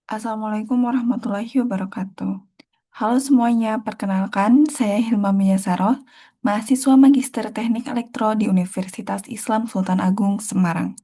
Assalamualaikum warahmatullahi wabarakatuh. Halo semuanya, perkenalkan saya Hilma Miyasaroh, mahasiswa Magister Teknik Elektro di Universitas Islam Sultan Agung, Semarang.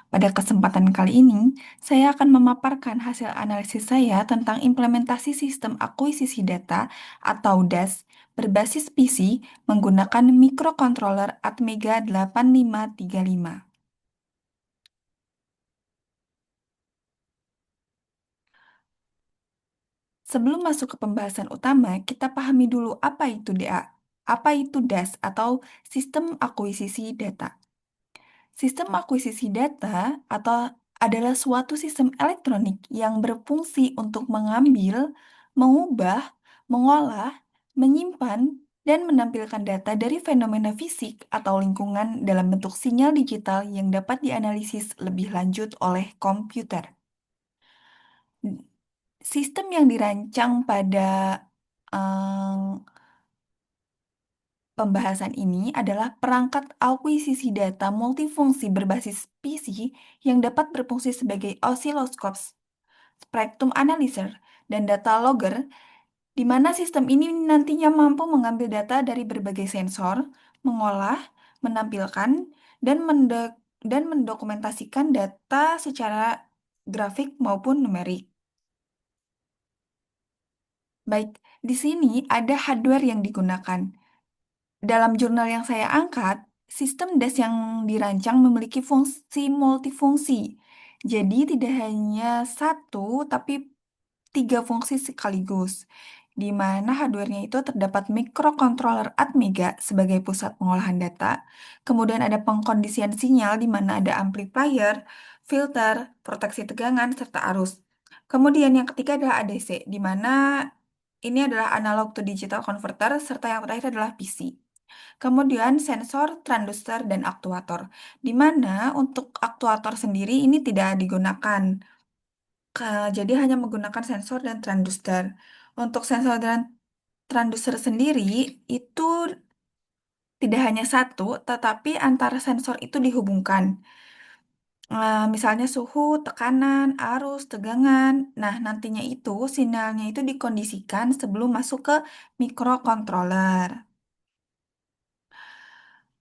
Pada kesempatan kali ini, saya akan memaparkan hasil analisis saya tentang implementasi sistem akuisisi data atau DAS berbasis PC menggunakan microcontroller Atmega 8535. Sebelum masuk ke pembahasan utama, kita pahami dulu apa itu DA. Apa itu DAS atau Sistem Akuisisi Data. Sistem akuisisi data atau adalah suatu sistem elektronik yang berfungsi untuk mengambil, mengubah, mengolah, menyimpan, dan menampilkan data dari fenomena fisik atau lingkungan dalam bentuk sinyal digital yang dapat dianalisis lebih lanjut oleh komputer. Sistem yang dirancang pada em, pembahasan ini adalah perangkat akuisisi data multifungsi berbasis PC yang dapat berfungsi sebagai osiloskop, spektrum analyzer, dan data logger, di mana sistem ini nantinya mampu mengambil data dari berbagai sensor, mengolah, menampilkan, dan mendokumentasikan data secara grafik maupun numerik. Baik, di sini ada hardware yang digunakan. Dalam jurnal yang saya angkat, sistem DAS yang dirancang memiliki fungsi multifungsi. Jadi tidak hanya satu, tapi tiga fungsi sekaligus, di mana hardware-nya itu terdapat microcontroller Atmega sebagai pusat pengolahan data, kemudian ada pengkondisian sinyal di mana ada amplifier, filter, proteksi tegangan, serta arus. Kemudian yang ketiga adalah ADC, di mana ini adalah analog to digital converter, serta yang terakhir adalah PC. Kemudian sensor, transducer, dan aktuator. Di mana untuk aktuator sendiri ini tidak digunakan. Jadi hanya menggunakan sensor dan transducer. Untuk sensor dan transducer sendiri itu tidak hanya satu, tetapi antara sensor itu dihubungkan. Misalnya suhu, tekanan, arus, tegangan. Nah, nantinya itu sinyalnya itu dikondisikan sebelum masuk ke microcontroller.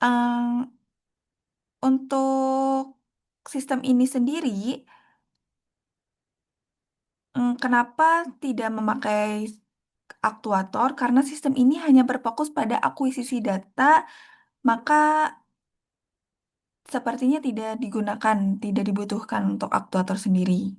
Em, untuk sistem ini sendiri, kenapa tidak memakai aktuator? Karena sistem ini hanya berfokus pada akuisisi data, maka sepertinya tidak digunakan, tidak dibutuhkan untuk aktuator sendiri.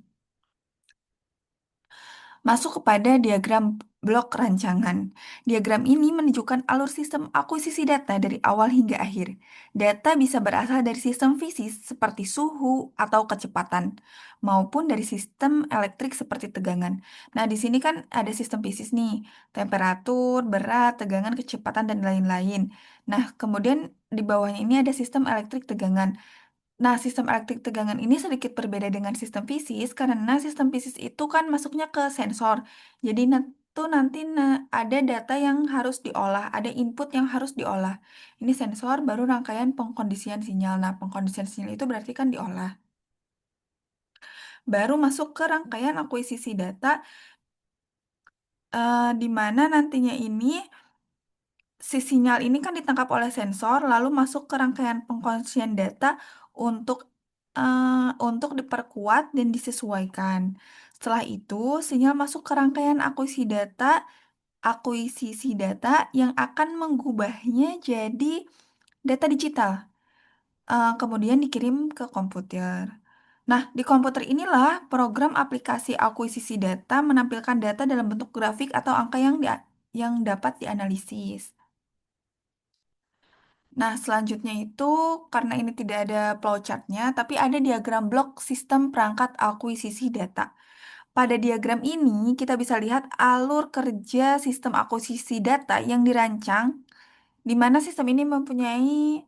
Masuk kepada diagram blok rancangan. Diagram ini menunjukkan alur sistem akuisisi data dari awal hingga akhir. Data bisa berasal dari sistem fisik seperti suhu atau kecepatan, maupun dari sistem elektrik seperti tegangan. Nah, di sini kan ada sistem fisik nih, temperatur, berat, tegangan, kecepatan, dan lain-lain. Nah, kemudian di bawahnya ini ada sistem elektrik tegangan. Nah, sistem elektrik tegangan ini sedikit berbeda dengan sistem fisik karena sistem fisik itu kan masuknya ke sensor. Jadi nanti ada data yang harus diolah, ada input yang harus diolah. Ini sensor baru rangkaian pengkondisian sinyal. Nah, pengkondisian sinyal itu berarti kan diolah. Baru masuk ke rangkaian akuisisi data di mana nantinya ini si sinyal ini kan ditangkap oleh sensor, lalu masuk ke rangkaian pengkondisian data untuk untuk diperkuat dan disesuaikan. Setelah itu, sinyal masuk ke rangkaian akuisisi data yang akan mengubahnya jadi data digital, kemudian dikirim ke komputer. Nah, di komputer inilah program aplikasi akuisisi data menampilkan data dalam bentuk grafik atau angka yang dapat dianalisis. Nah, selanjutnya itu karena ini tidak ada flowchartnya, tapi ada diagram blok sistem perangkat akuisisi data. Pada diagram ini, kita bisa lihat alur kerja sistem akuisisi data yang dirancang, di mana sistem ini mempunyai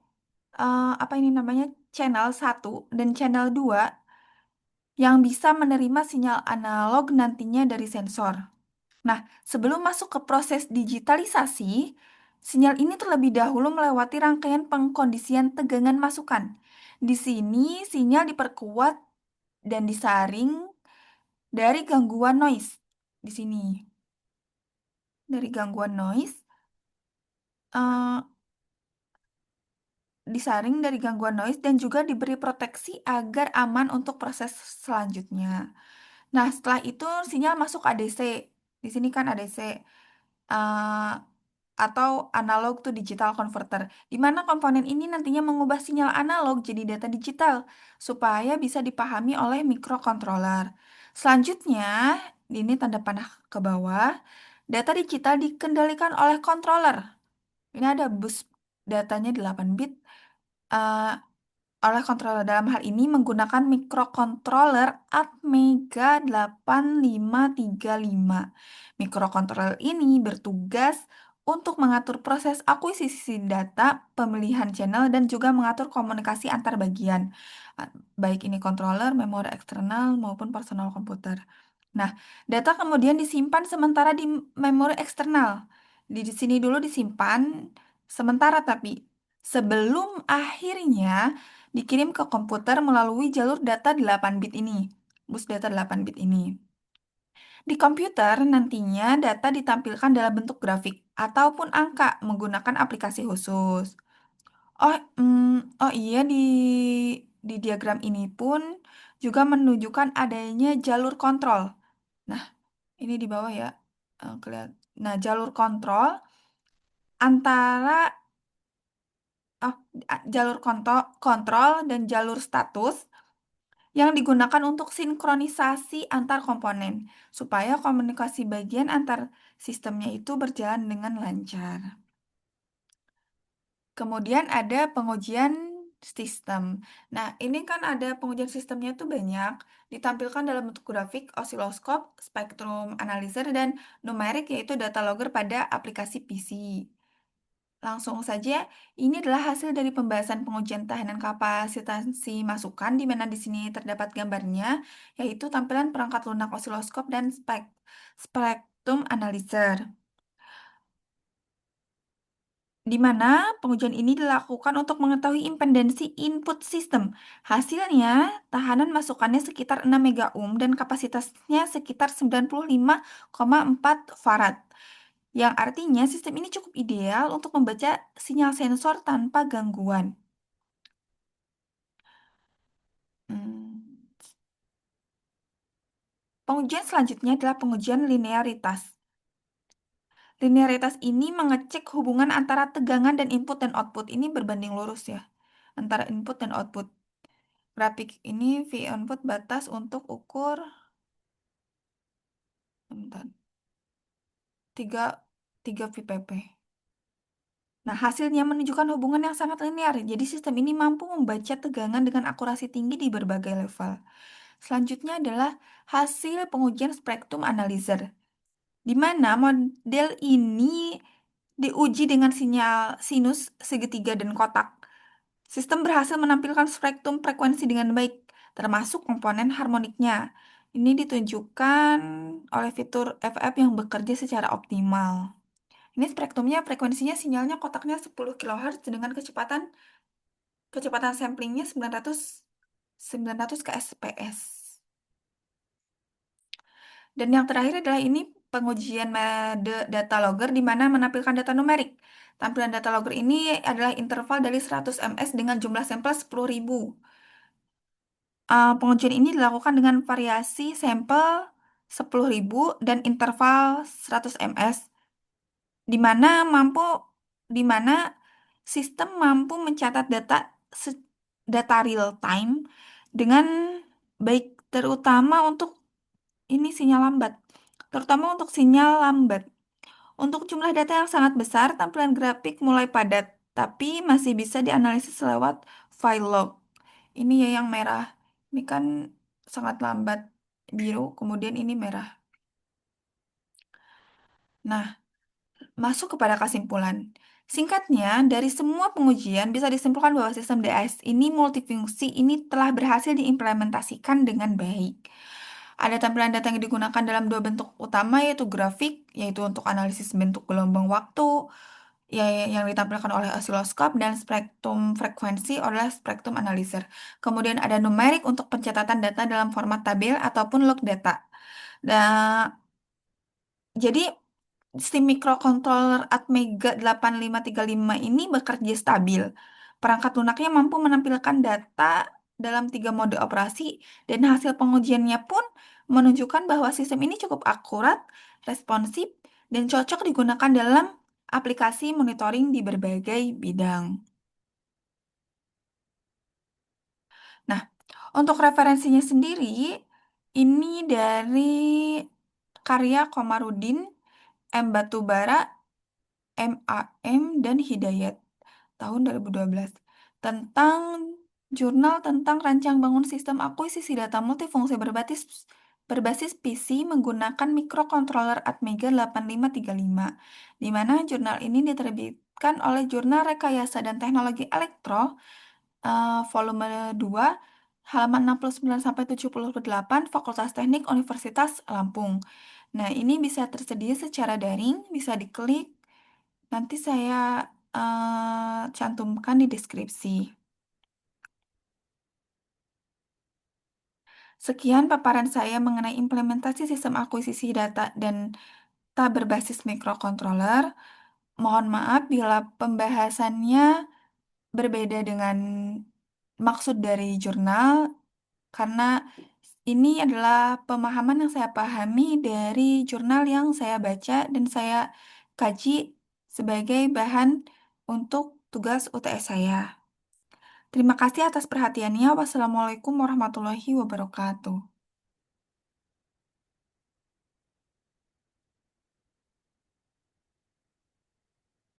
apa ini namanya channel satu dan channel 2 yang bisa menerima sinyal analog nantinya dari sensor. Nah, sebelum masuk ke proses digitalisasi, sinyal ini terlebih dahulu melewati rangkaian pengkondisian tegangan masukan. Di sini, sinyal diperkuat dan disaring dari gangguan noise di sini. Dari gangguan noise, eh, disaring dari gangguan noise dan juga diberi proteksi agar aman untuk proses selanjutnya. Nah, setelah itu sinyal masuk ADC. Di sini kan ADC. eh, atau analog to digital converter, di mana komponen ini nantinya mengubah sinyal analog jadi data digital supaya bisa dipahami oleh microcontroller. Selanjutnya, ini tanda panah ke bawah, data digital dikendalikan oleh controller. Ini ada bus datanya 8 bit. eh, oleh controller dalam hal ini menggunakan microcontroller Atmega 8535. Microcontroller ini bertugas untuk mengatur proses akuisisi data, pemilihan channel, dan juga mengatur komunikasi antar bagian, Ah, baik ini controller, memori eksternal, maupun personal komputer. Nah, data kemudian disimpan sementara di memori eksternal. Di sini dulu disimpan sementara tapi sebelum akhirnya dikirim ke komputer melalui jalur data 8 bit ini, bus data 8 bit ini. Di komputer nantinya data ditampilkan dalam bentuk grafik ataupun angka menggunakan aplikasi khusus. Oh iya di diagram ini pun juga menunjukkan adanya jalur kontrol. Nah, ini di bawah ya. Kelihatan. Nah, jalur kontrol antara oh, jalur kontrol dan jalur status yang digunakan untuk sinkronisasi antar komponen, supaya komunikasi bagian antar sistemnya itu berjalan dengan lancar. Kemudian ada pengujian sistem. Nah, ini kan ada pengujian sistemnya itu banyak, ditampilkan dalam bentuk grafik, osiloskop, spektrum analyzer, dan numerik yaitu data logger pada aplikasi PC. Langsung saja, ini adalah hasil dari pembahasan pengujian tahanan kapasitasi masukan, di mana di sini terdapat gambarnya, yaitu tampilan perangkat lunak osiloskop dan spektrum analyzer, di mana pengujian ini dilakukan untuk mengetahui impedansi input sistem. Hasilnya, tahanan masukannya sekitar 6 mega ohm dan kapasitasnya sekitar 95,4 farad. Yang artinya sistem ini cukup ideal untuk membaca sinyal sensor tanpa gangguan. Hmm. Pengujian selanjutnya adalah pengujian linearitas. Linearitas ini mengecek hubungan antara tegangan dan input dan output. Ini berbanding lurus ya, antara input dan output. Grafik ini V input batas untuk ukur bentar, 3, 3 VPP. Nah, hasilnya menunjukkan hubungan yang sangat linear. Jadi sistem ini mampu membaca tegangan dengan akurasi tinggi di berbagai level. Selanjutnya adalah hasil pengujian spektrum analyzer, di mana model ini diuji dengan sinyal sinus, segitiga, dan kotak. Sistem berhasil menampilkan spektrum frekuensi dengan baik, termasuk komponen harmoniknya. Ini ditunjukkan oleh fitur FF yang bekerja secara optimal. Ini spektrumnya, frekuensinya, sinyalnya kotaknya 10 kHz dengan kecepatan samplingnya 900 kspps. Dan yang terakhir adalah ini pengujian mode data logger, di mana menampilkan data numerik. Tampilan data logger ini adalah interval dari 100 ms dengan jumlah sampel 10.000. Pengujian ini dilakukan dengan variasi sampel 10.000 dan interval 100 ms, di mana mampu di mana sistem mampu mencatat data real time dengan baik, terutama untuk ini sinyal lambat. Terutama untuk sinyal lambat. Untuk jumlah data yang sangat besar, tampilan grafik mulai padat, tapi masih bisa dianalisis lewat file log. Ini ya yang merah. Ini kan sangat lambat, biru, kemudian ini merah. Nah, masuk kepada kesimpulan. Singkatnya, dari semua pengujian bisa disimpulkan bahwa sistem DAS ini multifungsi ini telah berhasil diimplementasikan dengan baik. Ada tampilan data yang digunakan dalam dua bentuk utama, yaitu grafik, yaitu untuk analisis bentuk gelombang waktu, yang ditampilkan oleh osiloskop, dan spektrum frekuensi oleh spektrum analyzer. Kemudian ada numerik untuk pencatatan data dalam format tabel ataupun log data. Nah, jadi si microcontroller Atmega 8535 ini bekerja stabil. Perangkat lunaknya mampu menampilkan data dalam 3 mode operasi dan hasil pengujiannya pun menunjukkan bahwa sistem ini cukup akurat, responsif, dan cocok digunakan dalam aplikasi monitoring di berbagai bidang. Nah, untuk referensinya sendiri, ini dari karya Komarudin, M. Batubara, MAM, dan Hidayat tahun 2012 tentang jurnal tentang rancang bangun sistem akuisisi data multifungsi berbasis PC menggunakan mikrokontroler Atmega 8535, di mana jurnal ini diterbitkan oleh Jurnal Rekayasa dan Teknologi Elektro, volume 2, halaman 69 sampai 78, Fakultas Teknik Universitas Lampung. Nah, ini bisa tersedia secara daring, bisa diklik. Nanti saya cantumkan di deskripsi. Sekian paparan saya mengenai implementasi sistem akuisisi data dan data berbasis mikrokontroler. Mohon maaf bila pembahasannya berbeda dengan maksud dari jurnal, karena ini adalah pemahaman yang saya pahami dari jurnal yang saya baca dan saya kaji sebagai bahan untuk tugas UTS saya. Terima kasih atas perhatiannya. Wassalamualaikum warahmatullahi wabarakatuh.